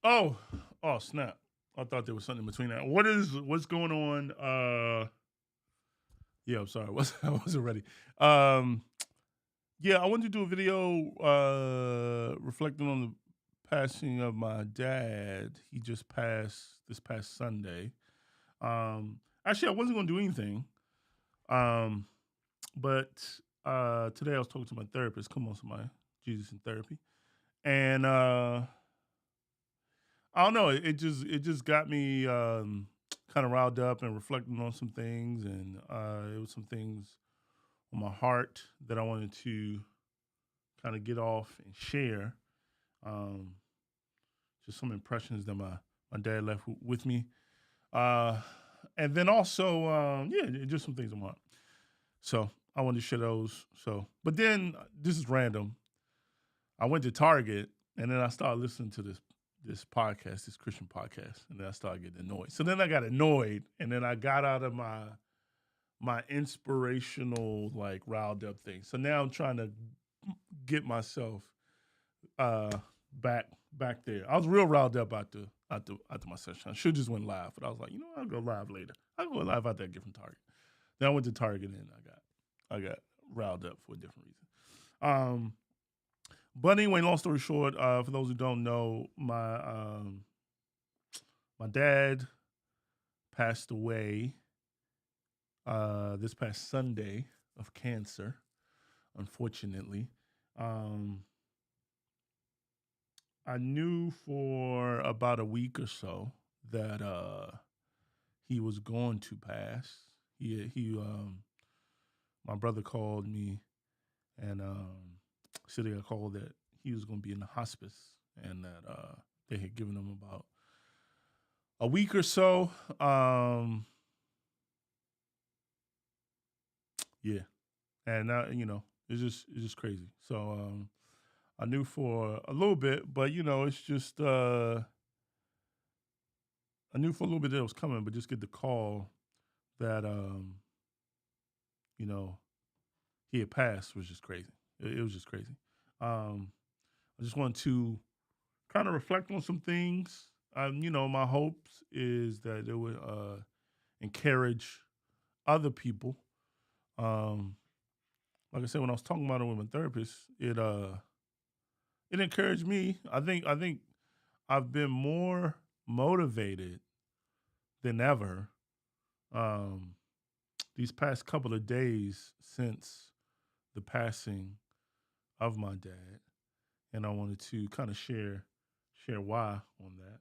Oh, oh snap! I thought there was something between that. What's going on? Yeah, I'm sorry, I wasn't ready. Um, yeah, I wanted to do a video reflecting on the passing of my dad. He just passed this past Sunday. Actually, I wasn't going to do anything. Um, but today I was talking to my therapist. Come on, somebody, Jesus in therapy, and I don't know. It just got me kind of riled up and reflecting on some things, and it was some things on my heart that I wanted to kind of get off and share. Um, just some impressions that my dad left with me, uh, and then also yeah, just some things on my heart. So I wanted to share those. So, but then this is random. I went to Target and then I started listening to this podcast, this Christian podcast, and then I started getting annoyed. So then I got annoyed, and then I got out of my inspirational like riled up thing. So now I'm trying to get myself uh back there. I was real riled up after my session. I should just went live, but I was like, you know what? I'll go live later. I'll go live out there from Target. Then I went to Target and I got riled up for a different reason. Um, but anyway, long story short, for those who don't know, my dad passed away this past Sunday of cancer, unfortunately. Um, I knew for about a week or so that he was going to pass. He my brother called me and said he got called that he was going to be in the hospice and that they had given him about a week or so. Yeah, and now it's just crazy. So I knew for a little bit, but it's just I knew for a little bit that it was coming, but just get the call that you know he had passed was just crazy. It was just crazy. Um, I just wanted to kind of reflect on some things. My hopes is that it would encourage other people. Um, like I said, when I was talking about it with my therapist, it encouraged me. I think I've been more motivated than ever um, these past couple of days since the passing of my dad, and I wanted to kind of share why on that.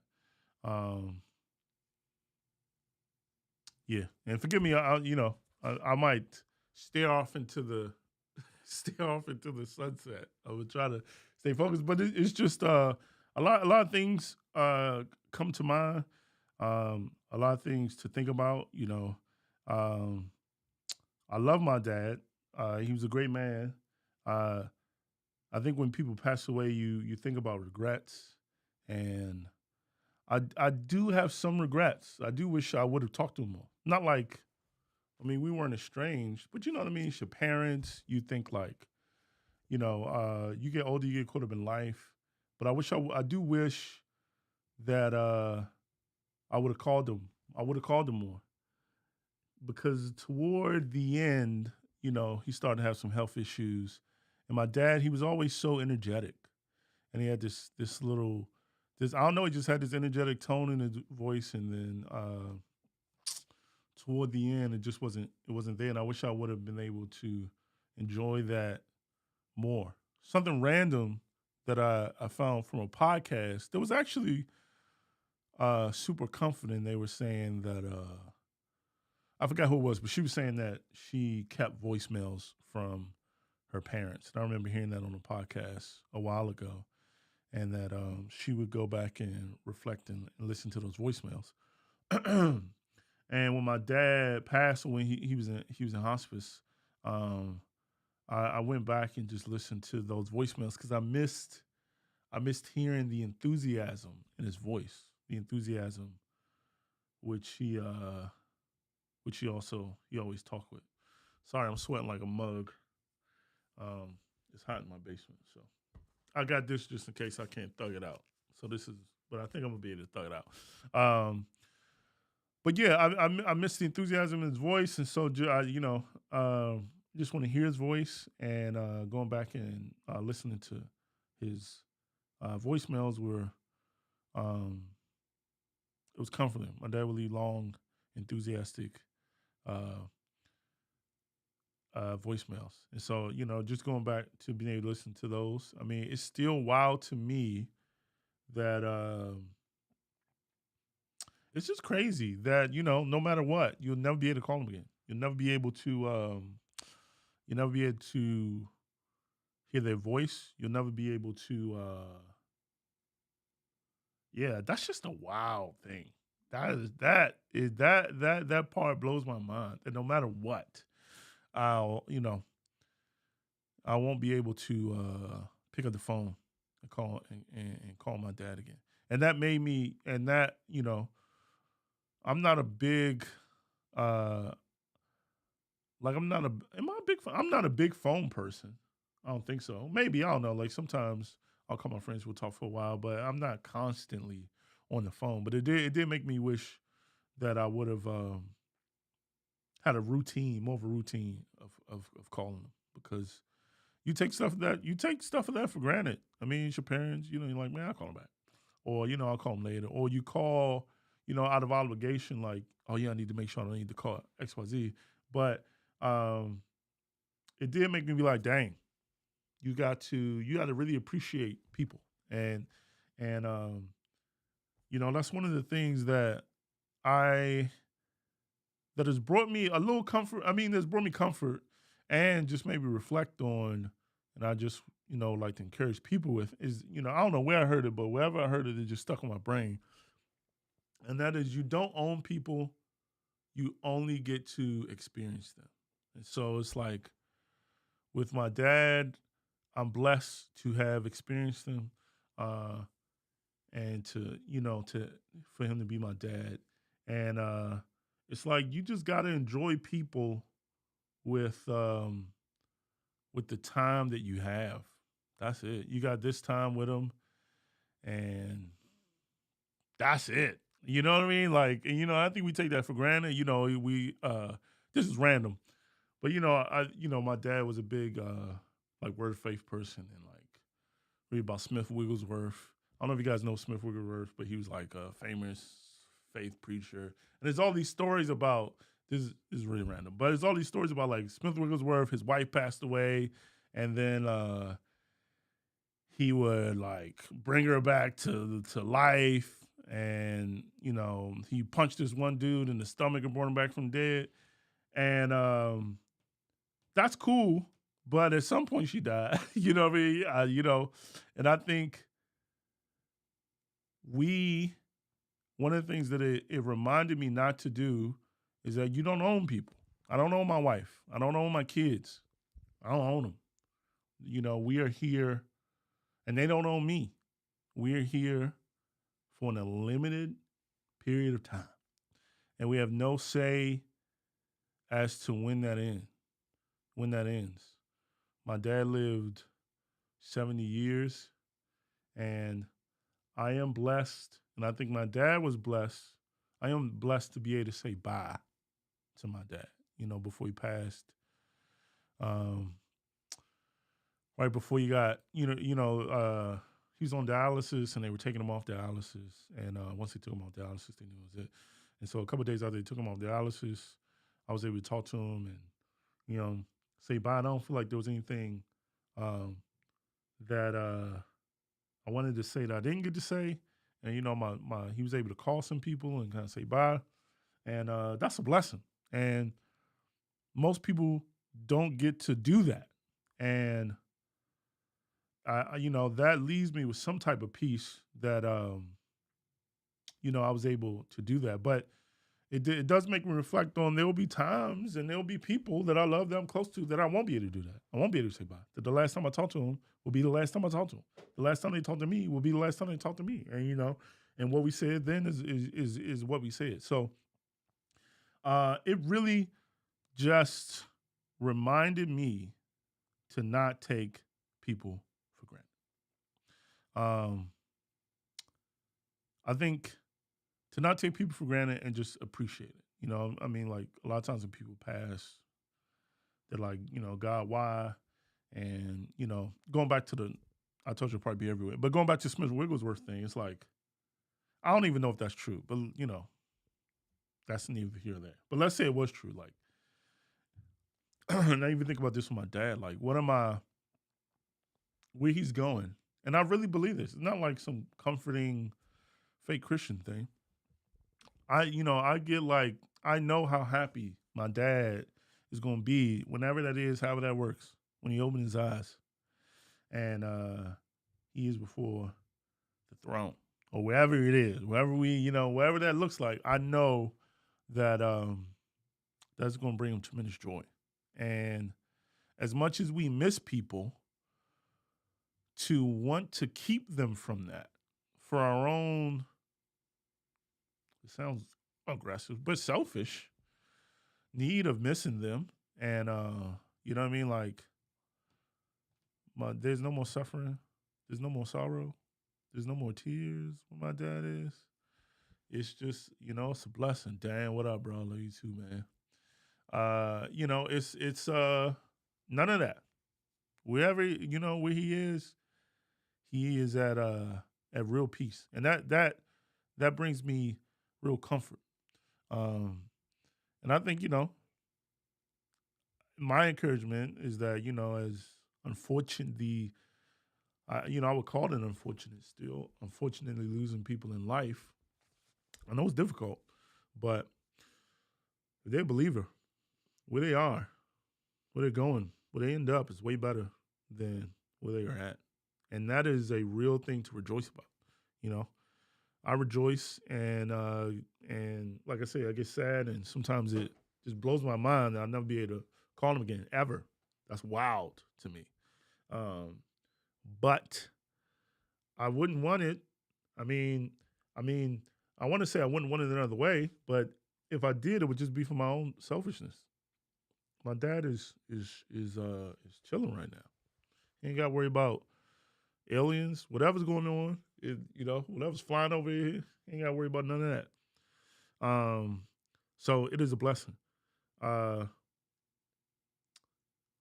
Yeah, and forgive me, I might stare off into the stare off into the sunset. I would try to stay focused, but it's just a lot of things come to mind. A lot of things to think about. Um, I love my dad. He was a great man. Uh, I think when people pass away, you think about regrets, and I do have some regrets. I do wish I would have talked to him more. Not like, I mean, we weren't estranged, but you know what I mean. It's your parents. You think like, you get older, you get caught up in life. But I do wish that I would have called him. I would have called him more because toward the end, he started to have some health issues. And my dad, he was always so energetic, and he had this little this I don't know, he just had this energetic tone in his voice, and then toward the end, it wasn't there. And I wish I would have been able to enjoy that more. Something random that I found from a podcast that was actually super comforting. They were saying that I forgot who it was, but she was saying that she kept voicemails from her parents. And I remember hearing that on a podcast a while ago, and that she would go back and reflect and listen to those voicemails. And when my dad passed, when he was in hospice, um, I went back and just listened to those voicemails because I missed hearing the enthusiasm in his voice, the enthusiasm which he always talked with. Sorry, I'm sweating like a mug. It's hot in my basement, so I got this just in case I can't thug it out. So this is but I think I'm gonna be able to thug it out. But yeah, I miss the enthusiasm in his voice, and so just want to hear his voice and going back and listening to his voicemails were um, it was comforting. My dad would leave long, enthusiastic uh, voicemails, and so just going back to being able to listen to those. I mean, it's still wild to me that it's just crazy that no matter what, you'll never be able to call him again. You'll never be able to. You'll never be able to hear their voice. You'll never be able to. Yeah, that's just a wild thing. That part blows my mind. That no matter what, I'll I won't be able to pick up the phone and call my dad again. And that made me. And that I'm not a big uh like I'm not a am I a big phone? I'm not a big phone person. I don't think so. Maybe I don't know. Like sometimes I'll call my friends, we'll talk for a while, but I'm not constantly on the phone. But it did make me wish that I would have had a routine, more of a routine of calling them because you take stuff of that for granted. I mean, it's your parents, you're like, man, I'll call them back. Or, I'll call them later. Or you call, out of obligation, like, oh yeah, I need to make sure I don't need to call XYZ. But um it did make me be like, dang, you got to really appreciate people. And that's one of the things I that has brought me a little comfort. I mean, that's brought me comfort and just maybe reflect on, and I just, like to encourage people with is, I don't know where I heard it, but wherever I heard it, it just stuck in my brain. And that is you don't own people, you only get to experience them. And so it's like with my dad, I'm blessed to have experienced them, uh, and to for him to be my dad. And it's like you just gotta enjoy people with um with the time that you have. That's it. You got this time with them, and that's it. You know what I mean? Like, and I think we take that for granted. We this is random, but my dad was a big like word of faith person and like read about Smith Wigglesworth. I don't know if you guys know Smith Wigglesworth, but he was like a famous faith preacher. And there's all these stories about this is really random, but there's all these stories about like Smith Wigglesworth, his wife passed away, and then he would like bring her back to life. And he punched this one dude in the stomach and brought him back from dead. And that's cool, but at some point she died. You know what I mean? And I think we one of the things that it reminded me not to do is that you don't own people. I don't own my wife. I don't own my kids. I don't own them. We are here, and they don't own me. We are here for a limited period of time, and we have no say as to when that ends. When that ends, my dad lived 70 years, and I am blessed, and I think my dad was blessed. I am blessed to be able to say bye to my dad, before he passed. Um, right before he got, he was on dialysis and they were taking him off dialysis. And once they took him off dialysis, they knew it was it. And so a couple of days after they took him off dialysis, I was able to talk to him and, say bye. I don't feel like there was anything that I wanted to say that I didn't get to say. And he was able to call some people and kind of say bye, and that's a blessing. And most people don't get to do that, and that leaves me with some type of peace that I was able to do that. But it does make me reflect on there will be times and there will be people that I love that I'm close to that I won't be able to do that. I won't be able to say bye. That the last time I talk to them will be the last time I talk to them. The last time they talk to me will be the last time they talk to me. And and what we said then is what we said. So it really just reminded me to not take people for granted. Um, I think to not take people for granted and just appreciate it. You know, I mean, like a lot of times when people pass, they're like, God, why? And going back to I told you it'd probably be everywhere, but going back to Smith Wigglesworth thing, it's like I don't even know if that's true, but that's neither here nor there. But let's say it was true. Like, and I even think about this with my dad. Like, what am I? Where he's going? And I really believe this. It's not like some comforting fake Christian thing. I get like I know how happy my dad is going to be whenever that is, however that works, when he opens his eyes and he is before the throne or wherever it is, wherever that looks like. I know that that's going to bring him tremendous joy. And as much as we miss people, to want to keep them from that for our own, it sounds aggressive, but selfish need of missing them. And you know what I mean? Like, there's no more suffering, there's no more sorrow, there's no more tears when my dad is. It's just, it's a blessing. Dan, what up, bro? I love you too, man. It's none of that. Wherever, where he is at real peace. And that brings me real comfort. And I think, my encouragement is that, as unfortunately, I would call it unfortunate still, unfortunately losing people in life. I know it's difficult, but if they're a believer, where they are, where they're going, where they end up is way better than where they are at. And that is a real thing to rejoice about. I rejoice and like I say, I get sad and sometimes it just blows my mind that I'll never be able to call them again ever. That's wild to me. Um, but I wouldn't want it. I mean, I want to say I wouldn't want it another way, but if I did, it would just be for my own selfishness. My dad is chilling right now. He ain't got to worry about aliens, whatever's going on. Whatever's flying over here, he ain't got to worry about none of that. So it is a blessing. Uh,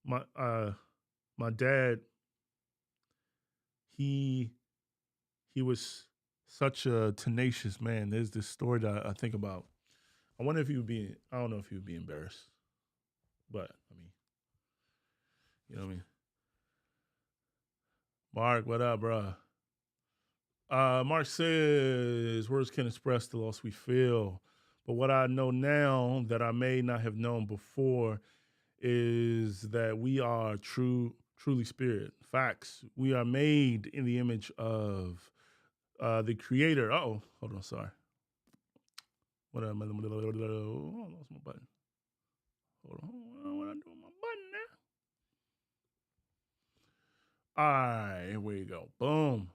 my my dad, he was such a tenacious man. There's this story that I think about. I wonder if he would be. I don't know if he would be embarrassed, but I mean, you know what I mean. Mark, what up, bro? Mark says, words can express the loss we feel. But what I know now that I may not have known before is that we are truly spirit. Facts. We are made in the image of the creator. Oh, hold on, sorry. What am I? Oh, I lost my button. Hold on. What I do with my button now? All right, here we go. Boom.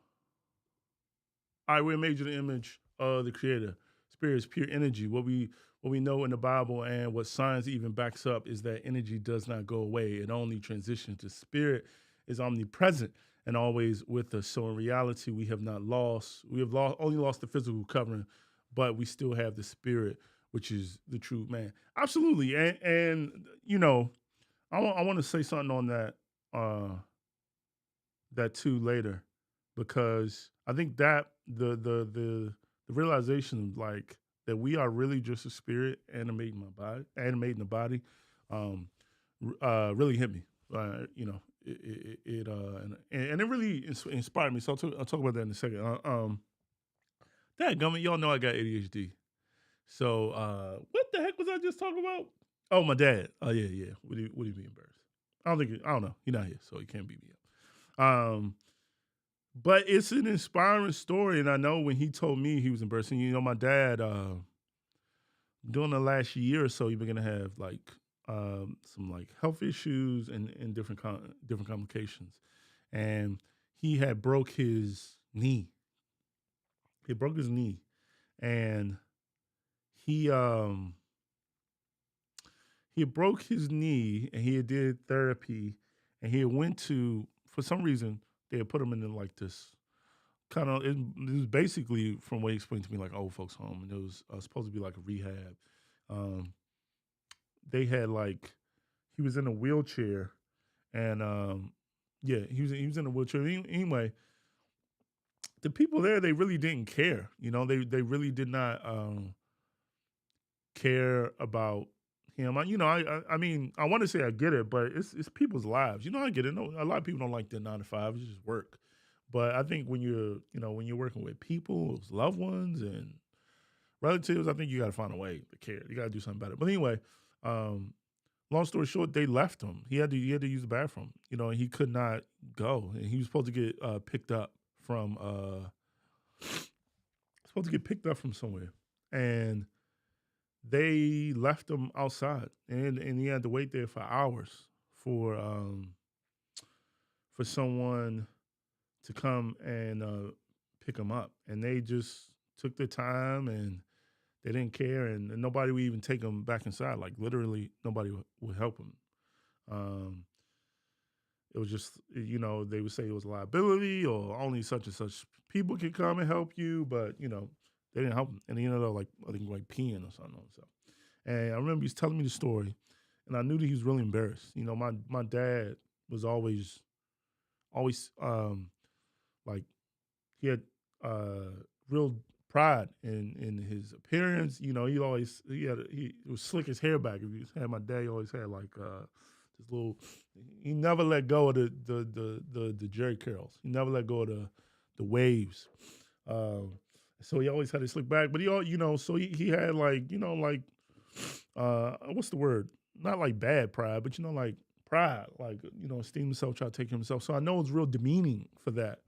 All right, we're made in the image of the creator. Spirit is pure energy. What we know in the Bible and what science even backs up is that energy does not go away. It only transitions. The spirit is omnipresent and always with us. So in reality, we have not lost. We have only lost the physical covering, but we still have the spirit, which is the true man. Absolutely. And I want to say something on that too later, because I think that the realization of like that we are really just a spirit animating the body, really hit me. And it really inspired me. So I'll talk about that in a second. Dadgummit, y'all know I got ADHD. So what the heck was I just talking about? Oh, my dad. Oh yeah. What do you mean embarrassed? I don't know. He's not here, so he can't beat me up. But it's an inspiring story, and I know when he told me he was embarrassed, my dad, during the last year or so, he began to have like some like health issues and different complications, and he had broke his knee. He broke his knee, and he broke his knee, and he did therapy, and he went to, for some reason they had put him in like this kind of it was basically from what he explained to me like old folks home, and it was supposed to be like a rehab. Um, they had like he was in a wheelchair, and yeah, he was in a wheelchair. Anyway, the people there they really didn't care. They really did not care about him. I mean, I want to say I get it, but it's people's lives. I get it. No, a lot of people don't like their 9 to 5. It's just work. But I think when you're working with people's loved ones and relatives, I think you got to find a way to care. You got to do something better. But anyway, um, long story short, they left him. He had to use the bathroom. And he could not go. And he was supposed to get picked up from somewhere, and they left him outside, and he had to wait there for hours for someone to come and pick him up, and they just took their time and they didn't care, and nobody would even take him back inside. Like literally, nobody would help him. Um, it was just they would say it was a liability or only such and such people can come and help you, but they didn't help him, and he ended up like I think like peeing or something on himself. And I remember he was telling me the story, and I knew that he was really embarrassed. My dad was always like he had real pride in his appearance. He was slick his hair back. If you had my dad, he always had like this little. He never let go of the Jerry curls. He never let go of the waves. So he always had his slick back, but so he had like what's the word? Not like bad pride, but like pride, like esteem himself, try to take care of himself. So I know it's real demeaning for that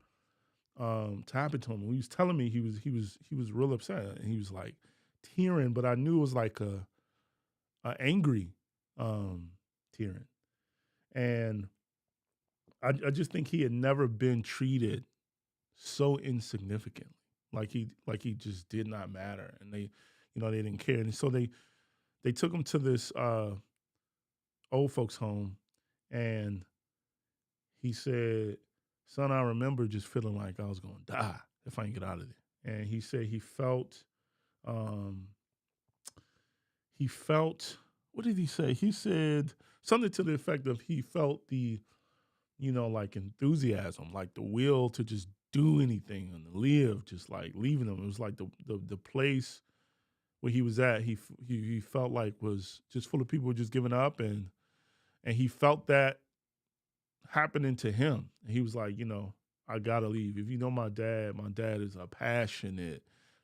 to happen to him. When he was telling me, he was real upset, and he was like tearing, but I knew it was like a angry tearing, and I just think he had never been treated so insignificantly, like he just did not matter, and they didn't care, and so they took him to this old folks home, and he said, "Son, I remember just feeling like I was gonna die if I didn't get out of there." And he said um, he felt. What did he say? He said something to the effect of he felt the like enthusiasm, like the will to just do anything and live, just like leaving him. It was like the place where he was at. He felt like was just full of people just giving up, and he felt that happening to him. And he was like, I gotta leave. If you know my dad is a passionate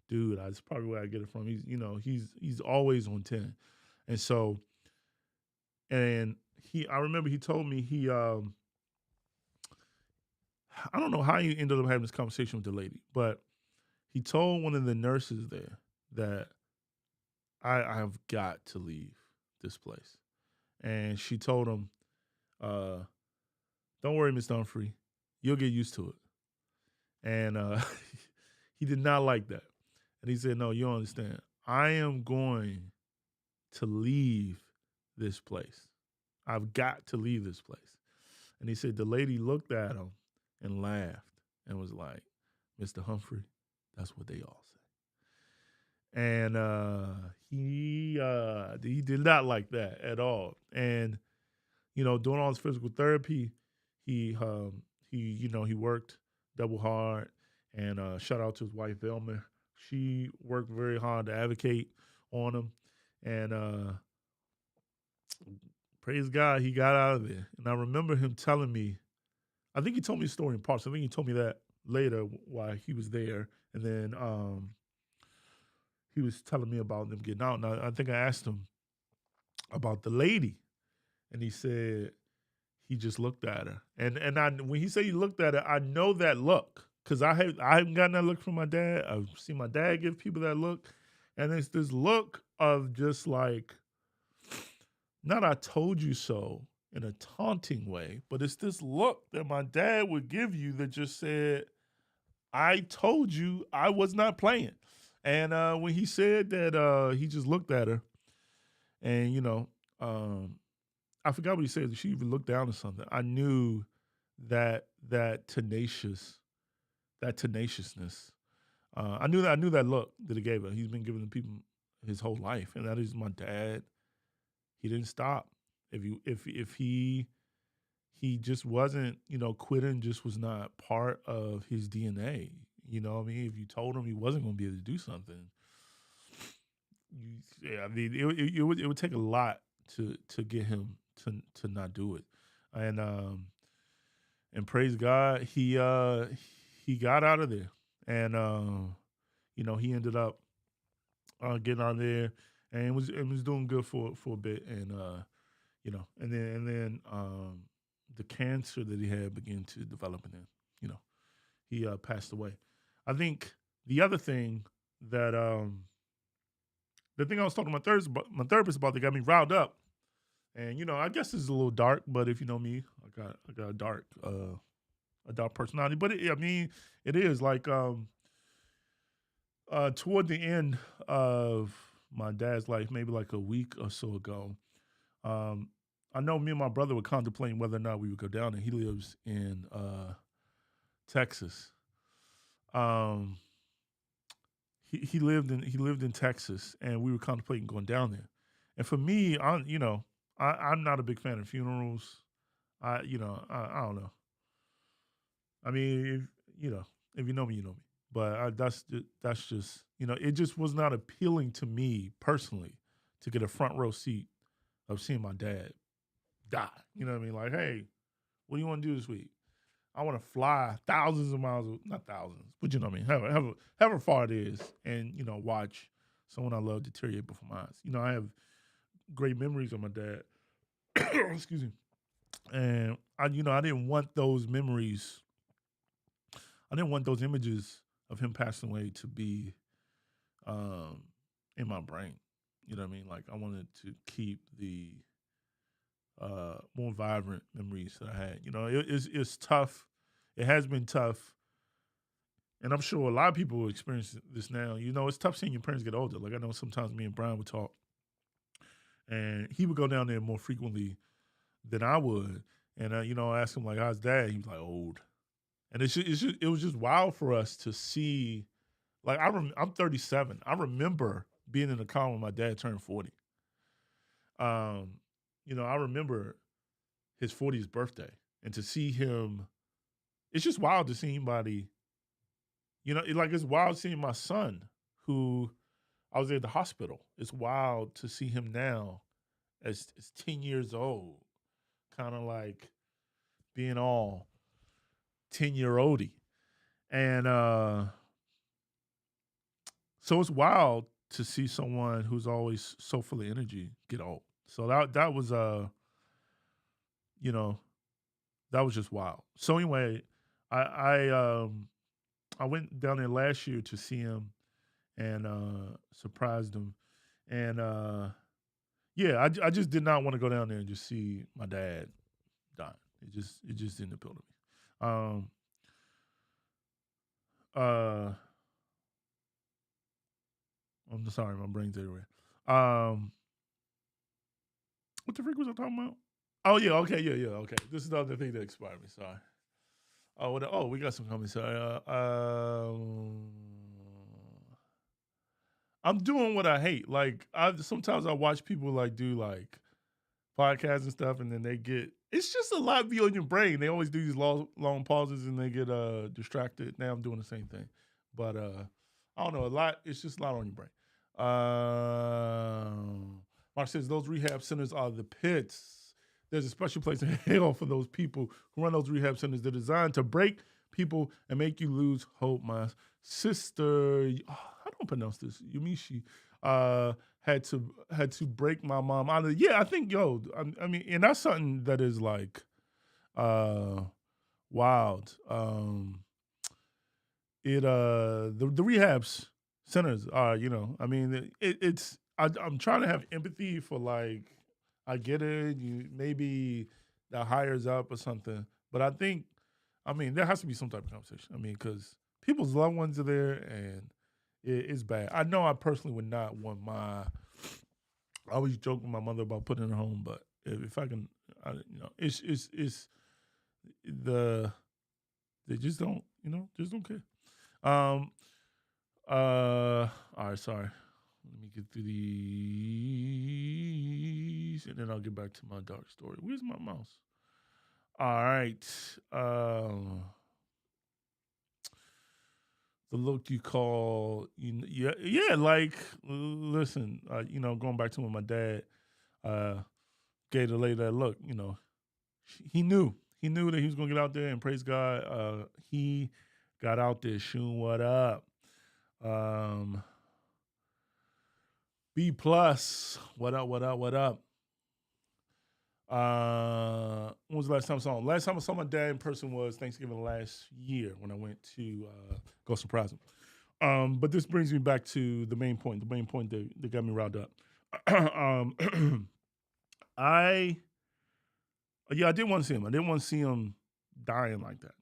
dude. That's probably where I get it from. He's always on 10. And so and I remember he told me I don't know how he ended up having this conversation with the lady, but he told one of the nurses there that I have got to leave this place. And she told him, uh, don't worry, Miss Humphrey, you'll get used to it. And he did not like that. And he said, no, you don't understand. I am going to leave this place. I've got to leave this place. And he said the lady looked at him and laughed and was like, Mr. Humphrey, that's what they all say. And he did not like that at all. And doing all his physical therapy, he worked double hard. And shout out to his wife Velma. She worked very hard to advocate on him. And praise God, he got out of there. And I remember him telling me, I think he told me the story in parts. I think he told me that later why he was there. And then he was telling me about them getting out. And I think I asked him about the lady. And he said he just looked at her. And when he said he looked at her, I know that look. Because I haven't gotten that look from my dad. I've seen my dad give people that look. And it's this look of just like, not I told you so in a taunting way, but it's this look that my dad would give you that just said, I told you I was not playing. And when he said that, he just looked at her and, I forgot what he said. She even looked down or something. I knew that tenacious that tenaciousness. I knew that look that he gave her. He's been giving the people his whole life, and that is my dad. He didn't stop. If he just wasn't, quitting just was not part of his DNA. You know what I mean? If you told him he wasn't going to be able to do something, yeah, I mean, it would take a lot to get him to not do it, and praise God, he got out of there, and he ended up getting out of there, and was doing good for a bit, and and then the cancer that he had began to develop, and then he passed away. I think the other thing that the thing I was talking to my therapist about that got me riled up, and I guess it's a little dark, but if you know me, I got a dark personality, but I mean it is like toward the end of my dad's life, maybe like a week or so ago. um, I know me and my brother were contemplating whether or not we would go down, and he lives in Texas. Um, he lived in Texas, and we were contemplating going down there. And for me, I'm not a big fan of funerals. I don't know. I mean, if you know me, you know me. But that's just it just was not appealing to me personally to get a front row seat of seeing my dad die. You know what I mean? Like, hey, what do you want to do this week? I want to fly thousands of miles, not thousands, but you know what I mean. However far it is, and watch someone I love deteriorate before my eyes. I have great memories of my dad. Excuse me. And I didn't want those memories. I didn't want those images of him passing away to be um, in my brain. You know what I mean? Like I wanted to keep the more vibrant memories that I had. It's tough. It has been tough, and I'm sure a lot of people experience this now. It's tough seeing your parents get older. Like I know sometimes me and Brian would talk, and he would go down there more frequently than I would. And I asked him like, "How's dad?" He was like, "Old." And it was just wild for us to see. Like I'm 37. I remember being in the car when my dad turned 40. Um, I remember his 40th birthday, and to see him, it's just wild to see anybody. It's wild seeing my son, who I was at the hospital. It's wild to see him now as 10 years old, kind of like being all 10-year oldy. And so it's wild to see someone who's always so full of energy get old. So that was you know, that was just wild. So anyway, I went down there last year to see him and surprised him. And yeah, I just did not want to go down there and just see my dad die. It just didn't appeal to me. Uh I'm sorry, my brain's everywhere. Um what the freak was I talking about? Oh yeah, okay, yeah, okay. This is the other thing that expired me. Sorry. We got some coming. Sorry. I'm doing what I hate. Like I sometimes I watch people like do like podcasts and stuff, and then they get it's just a lot be on your brain. They always do these long pauses, and they get distracted. Now I'm doing the same thing, but I don't know. A lot. It's just a lot on your brain. Mark says those rehab centers are the pits. There's a special place in hell for those people who run those rehab centers. They're designed to break people and make you lose hope. My sister, I don't pronounce this, Yumishi, had to break my mom out of. Yeah, I think I mean, and that's something that is like uh, wild. The rehabs centers are, I mean, I'm trying to have empathy for like I get it, you maybe the hires up or something, but I mean, there has to be some type of conversation. I mean, because people's loved ones are there, and it's bad. I know I personally would not want my. I always joke with my mother about putting her home, but if I can, it's the they just don't care. Um, all right, sorry. Let me get through these, and then I'll get back to my dark story. Where's my mouse? All right. The look you call, yeah. Like, listen, going back to when my dad gave the lady that look, he knew that he was gonna get out there and praise God. He got out there shooting what up. B plus, what up, what up, what up? When was the last time I saw him? Last time I saw my dad in person was Thanksgiving last year when I went to go surprise him. But this brings me back to the main point that got me riled up. I didn't want to see him. I didn't want to see him dying like that.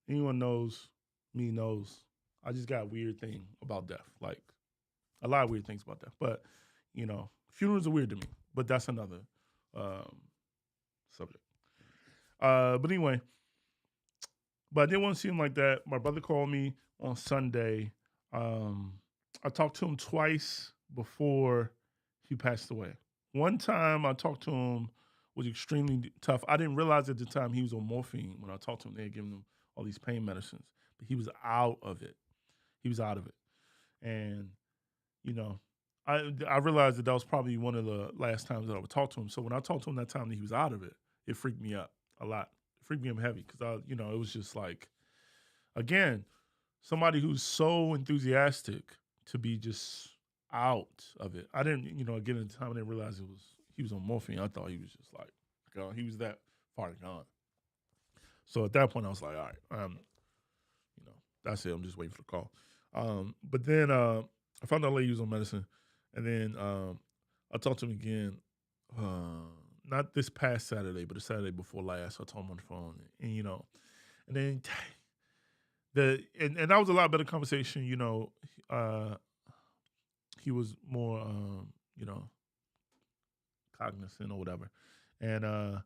Anyone knows me knows I just got a weird thing about death. Like a lot of weird things about death. But, funerals are weird to me. But that's another subject. But anyway, but I didn't want to see him like that. My brother called me on Sunday. I talked to him twice before he passed away. One time I talked to him was extremely tough. I didn't realize at the time he was on morphine. When I talked to him, they had given him all these pain medicines, but he was out of it. He was out of it. And, I realized that was probably one of the last times that I would talk to him. So when I talked to him that time that he was out of it, it freaked me up a lot. It freaked me up heavy because it was just like, again, somebody who's so enthusiastic to be just out of it. I didn't, again at the time I didn't realize he was on morphine. I thought he was just like, he was that far gone. So at that point I was like, all right, that's it. I'm just waiting for the call. But then I found out later he was on medicine, and then I talked to him again. Not this past Saturday, but the Saturday before last. I told him on the phone, and then and that was a lot better conversation. He was more cognizant or whatever, and at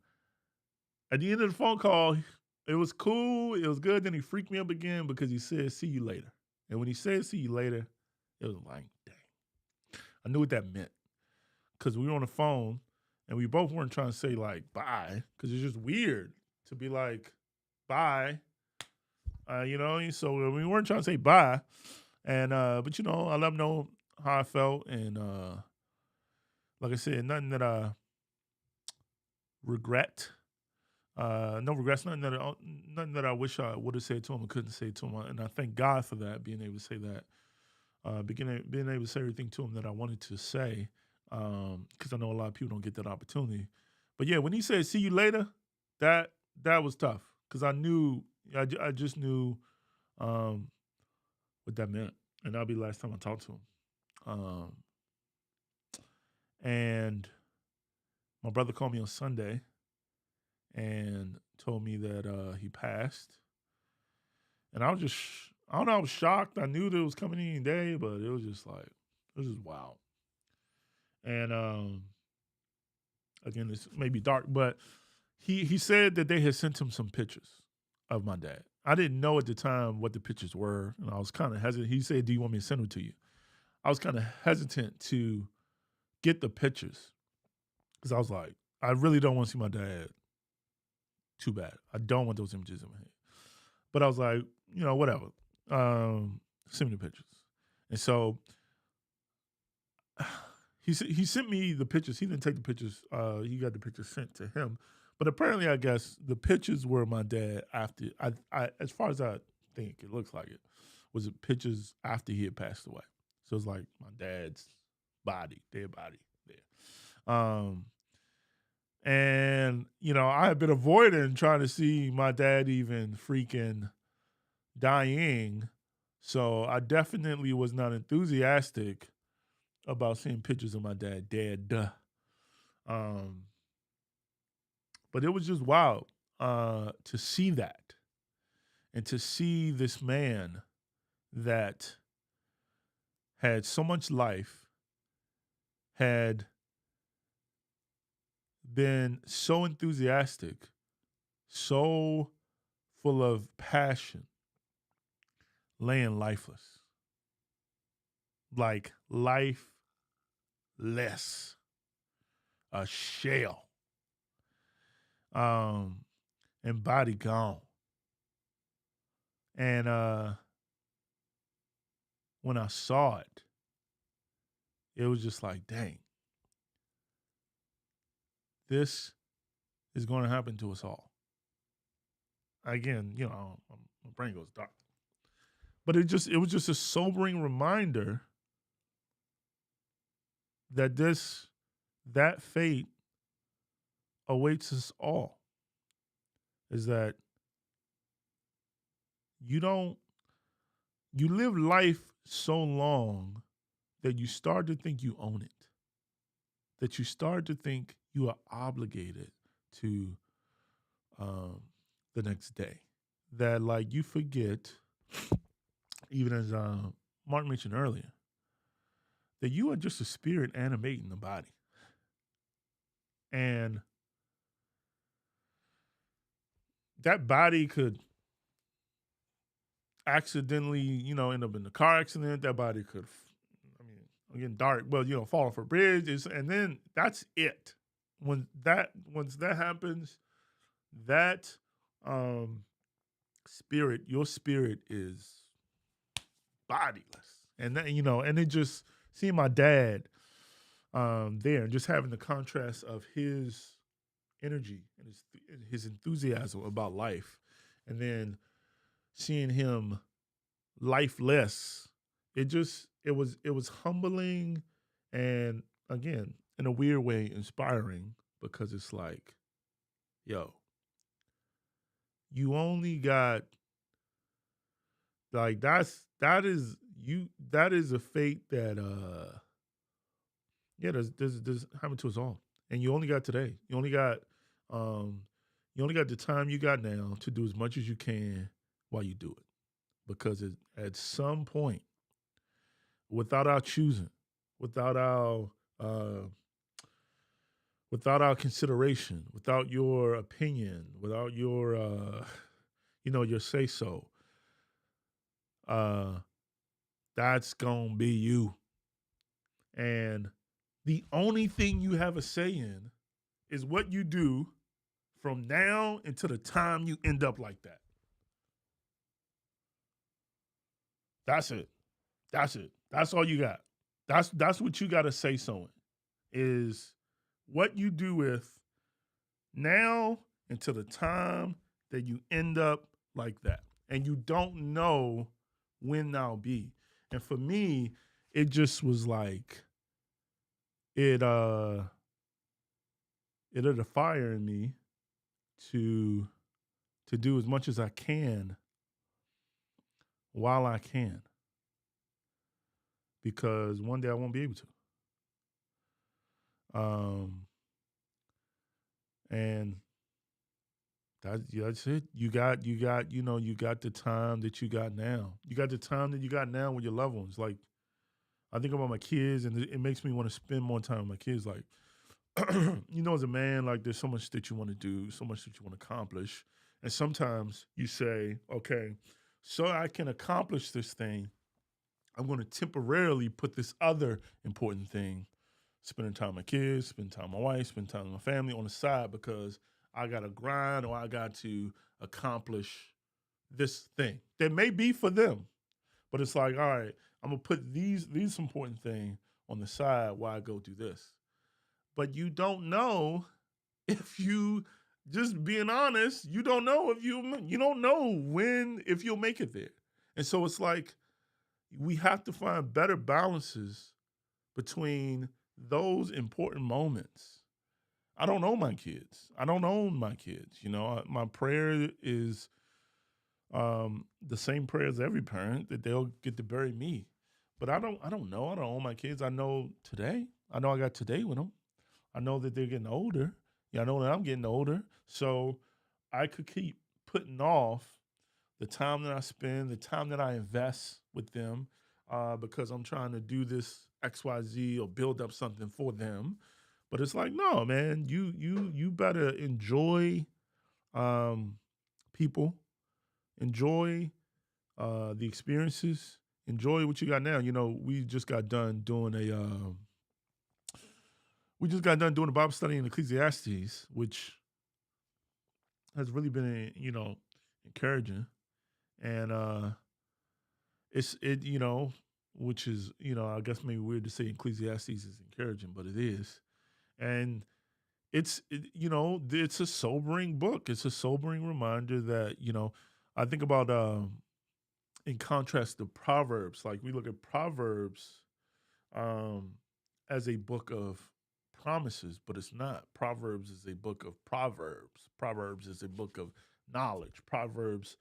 the end of the phone call, it was cool. It was good. Then he freaked me up again because he said, "See you later." And when he said, "See you later," it was like, dang. I knew what that meant because we were on the phone and we both weren't trying to say like bye because it's just weird to be like bye, So we weren't trying to say bye, and but I let him know how I felt, and like I said, nothing that I regret. No regrets, nothing that I wish I would have said to him and couldn't say to him, and I thank God for that, being able to say that. Being able to say everything to him that I wanted to say, because I know a lot of people don't get that opportunity. But yeah, when he said "see you later," that was tough because I just knew what that meant, and that'll be the last time I talked to him. And my brother called me on Sunday and told me that he passed, and I was shocked. I knew that it was coming any day, but it was just wild. And again, this may be dark, but he said that they had sent him some pictures of my dad. I didn't know at the time what the pictures were, and I was kind of hesitant. He said, "Do you want me to send them to you?" I was kind of hesitant to get the pictures because I was like, I really don't want to see my dad too bad. I don't want those images in my head. But I was like, whatever. Send me the pictures. And so he sent me the pictures. He didn't take the pictures. He got the pictures sent to him. But apparently, I guess the pictures were my dad after. I as far as I think, it looks like it was the pictures after he had passed away. So it's like my dad's dead body there. And I had been avoiding trying to see my dad even freaking dying. So I definitely was not enthusiastic about seeing pictures of my dad dead. But it was just wild to see that and to see this man that had so much life, had been so enthusiastic, so full of passion, laying lifeless, like lifeless, a shell, um, and body gone. And when I saw it, it was just like, dang, this is going to happen to us all. Again, my brain goes dark. But it was just a sobering reminder that that fate awaits us all. Is that you live life so long that you start to think you own it. That you start to think you are obligated to the next day. That like you forget, even as Mark mentioned earlier, that you are just a spirit animating the body. And that body could accidentally, end up in a car accident. That body could, I'm getting dark, but fall off a bridge, and then that's it. Once that happens, that your spirit is bodiless, and that, and it just seeing my dad there, and just having the contrast of his energy and his enthusiasm about life, and then seeing him lifeless. It was humbling, and again, in a weird way, inspiring, because it's like, yo, you only got, like, that is a fate that there's happened to us all. And you only got today. Um you only got the time you got now to do as much as you can while you do it. Because at some point, without our choosing, without our consideration, without your opinion, without your your say so, that's gonna be you. And the only thing you have a say in is what you do from now until the time you end up like that. That's it. That's it. That's all you got. That's what you got to say so in, is what you do with now until the time that you end up like that. And you don't know when that'll be. And for me, it just was like it lit a fire in me to do as much as I can while I can. Because one day I won't be able to. And that's it. You got you got the time that you got now. You got the time that you got now with your loved ones. Like, I think about my kids, and it makes me want to spend more time with my kids. Like, as a man, like, there's so much that you want to do, so much that you want to accomplish. And sometimes you say, okay, so I can accomplish this thing, I'm going to temporarily put this other important thing, spending time with my kids, spending time with my wife, spending time with my family, on the side, because I got to grind, or I got to accomplish this thing that may be for them. But it's like, all right, I'm going to put these important thing on the side while I go do this. But you don't know, if you, just being honest, you don't know you don't know when, if you'll make it there. And so it's like, we have to find better balances between those important moments. I don't own my kids. I don't own my kids. My prayer is the same prayer as every parent, that they'll get to bury me. But I don't know. I don't own my kids. I know today. I know I got today with them. I know that they're getting older. Yeah, I know that I'm getting older. So I could keep putting off the time that I spend, the time that I invest with them, because I'm trying to do this XYZ or build up something for them. But it's like, no, man, you better enjoy people, enjoy the experiences. Enjoy what you got now. We just got done doing a Bible study in Ecclesiastes, which has really been, encouraging. And which is, I guess maybe weird to say Ecclesiastes is encouraging, but it is. And it's a sobering book. It's a sobering reminder that, I think about in contrast to Proverbs, like we look at Proverbs um as a book of promises, but it's not. Proverbs is a book of proverbs. Proverbs is a book of knowledge. Proverbs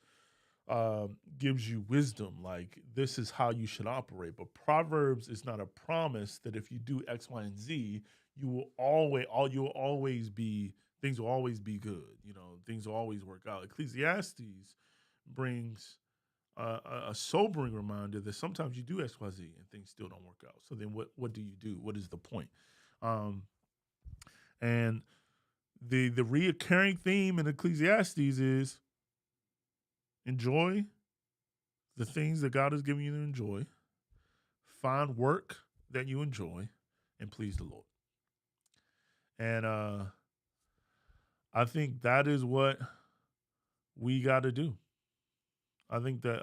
gives you wisdom, like this is how you should operate. But Proverbs is not a promise that if you do X, Y, and Z, you will always be things will always be good. Things will always work out. Ecclesiastes brings a sobering reminder that sometimes you do X, Y, Z, and things still don't work out. So then, what do you do? What is the point? Um, and the reoccurring theme in Ecclesiastes is enjoy the things that God has given you to enjoy, find work that you enjoy, and please the Lord. And I think that is what we got to do. I think that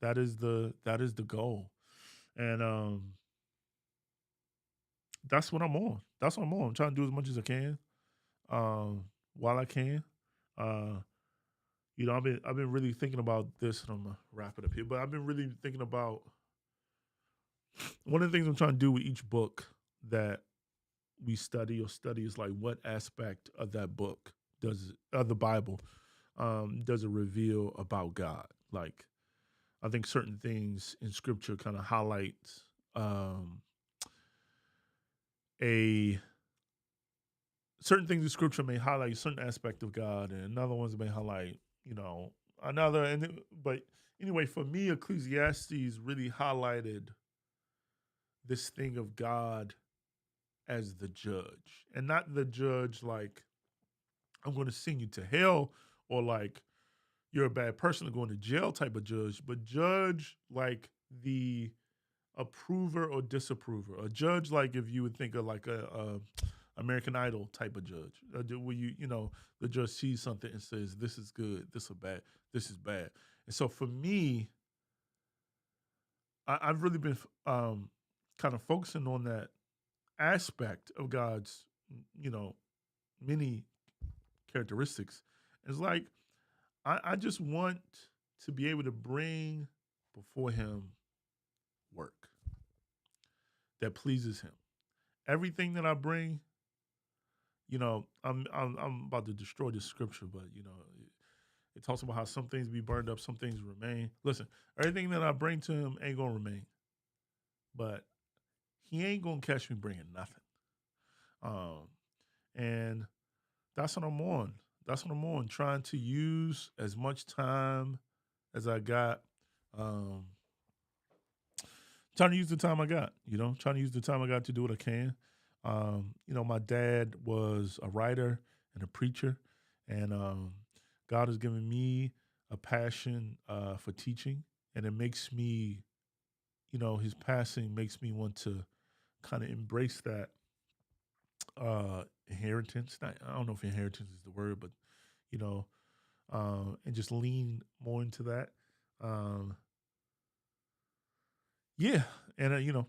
that is the goal, and that's what I'm on. That's what I'm on. I'm trying to do as much as I can, while I can. Uh, I've been really thinking about this, and I'm gonna wrap it up here. But I've been really thinking about one of the things I'm trying to do with each book that we study is like what aspect of that book of the Bible does it reveal about God? Like I think certain things in Scripture kind of highlight um, a certain things in Scripture may highlight a certain aspect of God, and another ones may highlight another. But anyway, for me, Ecclesiastes really highlighted this thing of God as the judge, and not the judge like I'm going to send you to hell or like you're a bad person to go into jail type of judge, but judge like the approver or disapprover. A judge like if you would think of like a American Idol type of judge, where the judge sees something and says this is good, this is bad, this is bad. And so for me, I've really been kind of focusing on that aspect of God's many characteristics. It's like I just want to be able to bring before Him work that pleases Him. Everything that I bring, I'm about to destroy the scripture, but it talks about how some things be burned up, some things remain. Listen, everything that I bring to Him ain't gonna remain, but He ain't gonna catch me bringing nothing. And that's what I'm on. That's what I'm on. Trying to use as much time as I got. Um, Trying to use the time I got. Trying to use the time I got to do what I can. My dad was a writer and a preacher, and God has given me a passion for teaching, and it makes me, His passing makes me want to kind of embrace that inheritance. I don't know if inheritance is the word, but and just lean more into that. Um, yeah, and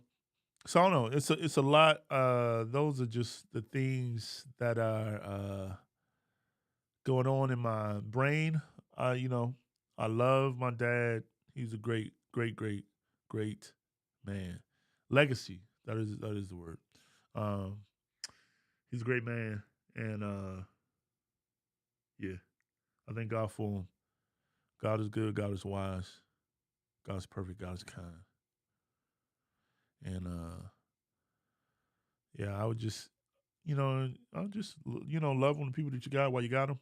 so I don't know. It's a lot. Those are just the things that are going on in my brain. I love my dad. He's a great, great, great, great man. Legacy. That is the word. Um, he's a great man, and yeah, I thank God for him. God is good. God is wise. God is perfect. God is kind. And yeah, I would just, I'll just, love on the people that you got while you got them.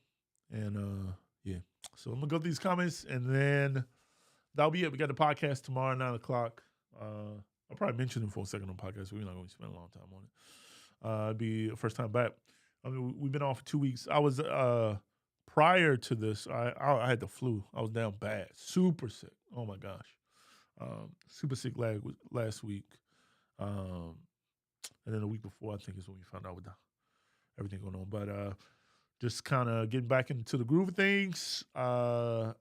And yeah, so I'm gonna go through these comments, and then that'll be it. We got the podcast tomorrow, 9:00. I'll probably mention it for a second on the podcast. We're not going to spend a long time on it. It'd be a first time back. I mean, we've been off for 2 weeks. I was prior to this, I had the flu. I was down bad, super sick. Oh my gosh, super sick last week, um, and then the week before, I think is when we found out with everything going on. But just kind of getting back into the groove of things. Yeah,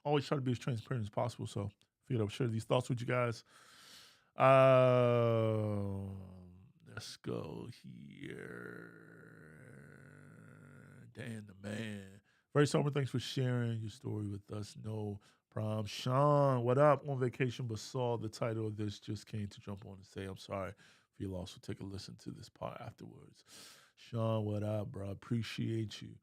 always try to be as transparent as possible. So figured I would share these thoughts with you guys. Let's go here. Dan the man. Very sober. Thanks for sharing your story with us. No problem. Sean, what up? On vacation, but saw the title of this. Just came to jump on and say I'm sorry for your loss. So take a listen to this part afterwards. Sean, what up, bro? Appreciate you.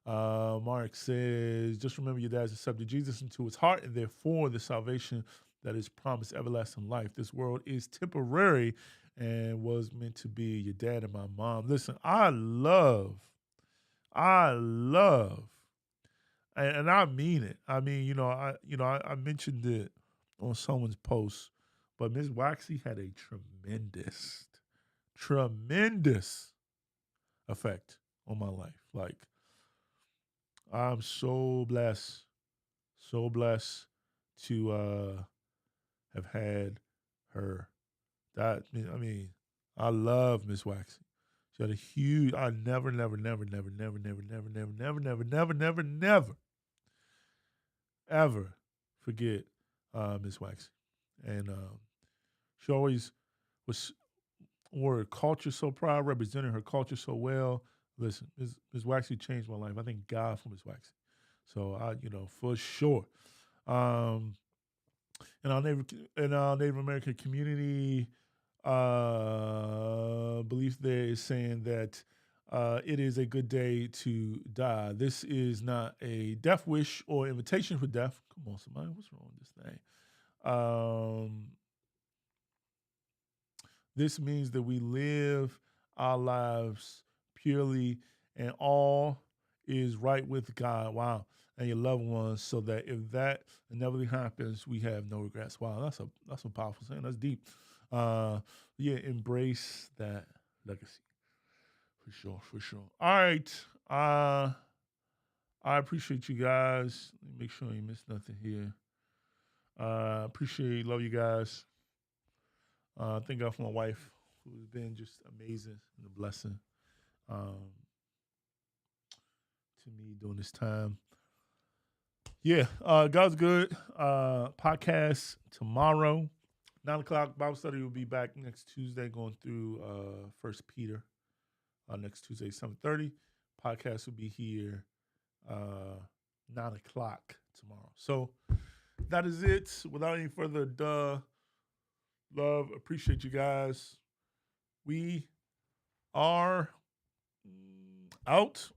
Mark says, just remember your dad's accepted Jesus into his heart, and therefore the salvation that is promised everlasting life. This world is temporary and was meant to be your dad and my mom. Listen, I love, and I mean it. I mean, I mentioned it on someone's post, but Ms. Waxy had a tremendous effect on my life. Like, I'm so blessed to have had her. I love Miss Waxy. She had a huge. I never ever forget Miss Waxy, and she always was wore her culture so proud, representing her culture so well. Listen, Ms. Waxy changed my life. I thank God for Ms. Waxy. So for sure. In our Native American community, belief there is saying that it is a good day to die. This is not a death wish or invitation for death. Come on, somebody, what's wrong with this thing? This means that we live our lives purely and all is right with God. Wow. And your loved ones, so that if that inevitably happens, we have no regrets. Wow, that's a powerful saying. That's deep. Embrace that legacy. For sure. All right. I appreciate you guys. Make sure you miss nothing here. Love you guys. Thank God for my wife, who's been just amazing and a blessing to me during this time. Yeah, God's good. Podcast tomorrow, 9:00 Bible study. Will be back next Tuesday, going through 1 Peter. Next Tuesday, 7:30. Podcast will be here 9:00 tomorrow. So that is it. Without any further love, appreciate you guys. We are out.